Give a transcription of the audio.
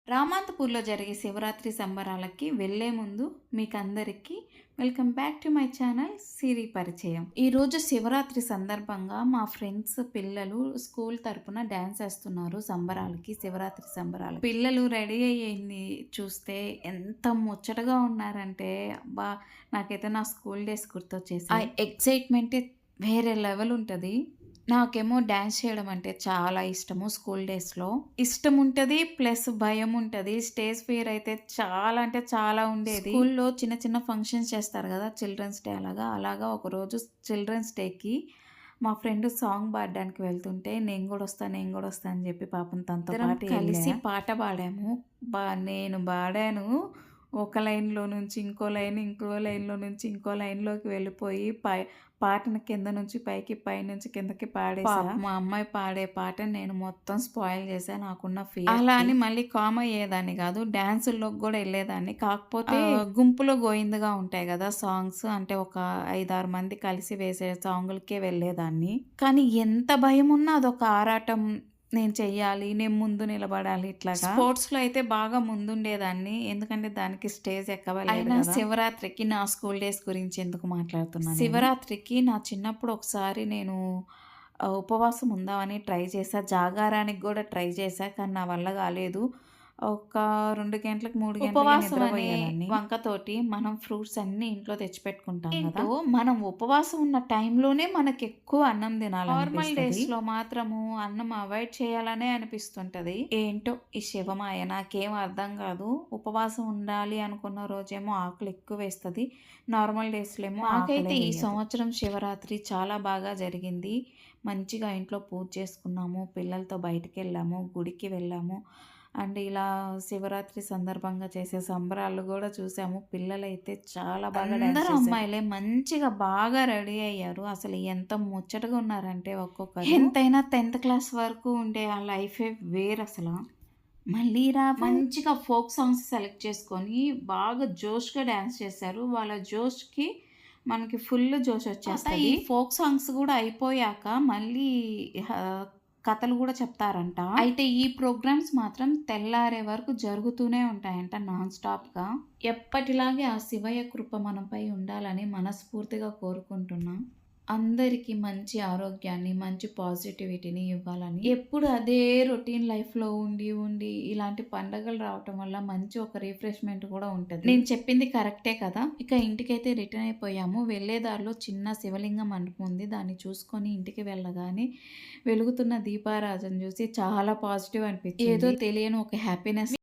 రామాంతపూర్లో జరిగే శివరాత్రి సంబరాలకి వెళ్ళే ముందు మీకందరికీ welcome back to my channel Siri Parichayam. ఈరోజు శివరాత్రి సందర్భంగా మా ఫ్రెండ్స్ పిల్లలు స్కూల్ తరపున డ్యాన్స్ వేస్తున్నారు సంబరాలకి, శివరాత్రి సంబరాలు. పిల్లలు రెడీ అయ్యింది చూస్తే ఎంత ముచ్చటగా ఉన్నారంటే అబ్బా, నాకైతే నా స్కూల్ డేస్ గుర్తొచ్చేసి ఆ ఎక్సైట్మెంటే వేరే లెవెల్ ఉంటుంది. నాకేమో డ్యాన్స్ చేయడం అంటే చాలా ఇష్టము. స్కూల్ డేస్‌లో ఇష్టం ఉంటది. ప్లస్ భయం ఉంటది. స్టేజ్ ఫియర్ అయితే చాలా అంటే చాలా ఉండేది. స్కూల్‌లో చిన్న చిన్న ఫంక్షన్స్ చేస్తారు కదా! చిల్డ్రన్స్ డే అలాగా ఒకరోజు చిల్డ్రన్స్ డేకి మా ఫ్రెండ్ సాంగ్ పాడడానికి వెళ్తుంటే నేను కూడా వస్తా అని చెప్పి పాపం తనతో పాటు కలిసి పాట పాడాము. నేను పాడాను. ఒక లైన్‌లో నుంచి ఇంకో లైన్, ఇంకో లైన్‌లో నుంచి ఇంకో లైన్‌లోకి వెళ్ళిపోయి పాటను కింద నుంచి పైకి, పైనుంచి కిందకి పాడేసా. మా అమ్మాయి పాడే పాటని నేను మొత్తం స్పాయిల్ చేశా నాకున్న ఫియర్‌కి. అలా అని మళ్ళీ కామ్ అయ్యేదాన్ని కాదు. డాన్సుల్లోకి కూడా వెళ్ళేదాన్ని. కాకపోతే గుంపులో గోయిందగా ఉంటాయి కదా సాంగ్స్. అంటే ఒక 5, 6 మంది కలిసి వేసే సాంగులకే వెళ్ళేదాన్ని. కానీ ఎంత భయమున్నా అదొక ఆరాటం. నేను చెయ్యాలి, నేను ముందు నిలబడాలి ఇట్లాగా. స్పోర్ట్స్‌లో అయితే బాగా ముందుండేదాన్ని. ఎందుకంటే దానికి స్టేజ్ ఎక్కలేదు అయినా కదా! శివరాత్రికి నా స్కూల్ డేస్ గురించి ఎందుకు మాట్లాడుతున్నాను. శివరాత్రికి నా చిన్నప్పుడు ఒకసారి నేను ఉపవాసం ఉందామని ట్రై చేశా. జాగారానికి కూడా ట్రై చేశా. కానీ నా వల్ల కాలేదు. ఒక 2 గంటలకు, 3 గంటలకి ఉపవాసం అనే వంకతోటి మనం ఫ్రూట్స్ అన్నీ ఇంట్లో తెచ్చిపెట్టుకుంటాం కదా! మనం ఉపవాసం ఉన్న టైంలోనే మనకెక్కువ అన్నం తినాలనిపిస్తది. నార్మల్ డేస్‌లో మాత్రము అన్నం అవాయిడ్ చేయాలనే అనిపిస్తుంటది. ఏంటో ఈ శివమాయ నాకేం అర్థం కాదు. ఉపవాసం ఉండాలి అనుకున్న రోజేమో ఆకలి ఎక్కువేస్తది. నార్మల్ డేస్‌లో ఏమో నాకైతే ఈ సంవత్సరం శివరాత్రి చాలా బాగా జరిగింది. మంచిగా ఇంట్లో పూజ చేసుకున్నాము. పిల్లలతో బయటికెళ్ళాము. గుడికి వెళ్ళాము. అండ్ ఇలా శివరాత్రి సందర్భంగా చేసే సంబరాలు కూడా చూసాము. పిల్లలైతే చాలా బాగా అందరూ అమ్మాయిలే మంచిగా బాగా రెడీ అయ్యారు. అసలు ఎంత ముచ్చటగా ఉన్నారంటే ఒక్కొక్కరు. ఎంతైనా 10th క్లాస్ వరకు ఉండే ఆ లైఫే వేరసల. మళ్ళీ మంచిగా ఫోక్ సాంగ్స్ సెలెక్ట్ చేసుకొని బాగా జోష్‌గా డాన్స్ చేశారు. వాళ్ళ జోష్‌కి మనకి ఫుల్ జోష్ వచ్చేస్తది. ఈ ఫోక్ సాంగ్స్ కూడా అయిపోయాక మళ్ళీ కథలు కూడా చెప్తారంట. అయితే ఈ ప్రోగ్రామ్స్ మాత్రం తెల్లారే వరకు జరుగుతూనే ఉంటాయంట నాన్ స్టాప్‌గా. ఎప్పటిలాగే ఆ శివయ్య కృప మనపై ఉండాలని మనస్ఫూర్తిగా కోరుకుంటున్నా. అందరికీ మంచి ఆరోగ్యాన్ని, మంచి పాజిటివిటీని ఇవ్వాలని. ఎప్పుడు అదే రొటీన్ లైఫ్‌లో ఉండి ఇలాంటి పండగలు రావటం వల్ల మంచి ఒక రిఫ్రెష్‌మెంట్ కూడా ఉంటది. నేను చెప్పింది కరెక్టే కదా! ఇక ఇంటికైతే రిటర్న్ అయిపోయాము. వెళ్ళే దారిలో చిన్న శివలింగ మండపం ఉంది. దాన్ని చూసుకొని ఇంటికి వెళ్ళగానే వెలుగుతున్న దీపారాజన చూసి చాలా పాజిటివ్ అనిపించింది. ఏదో తెలియని ఒక హ్యాపీనెస్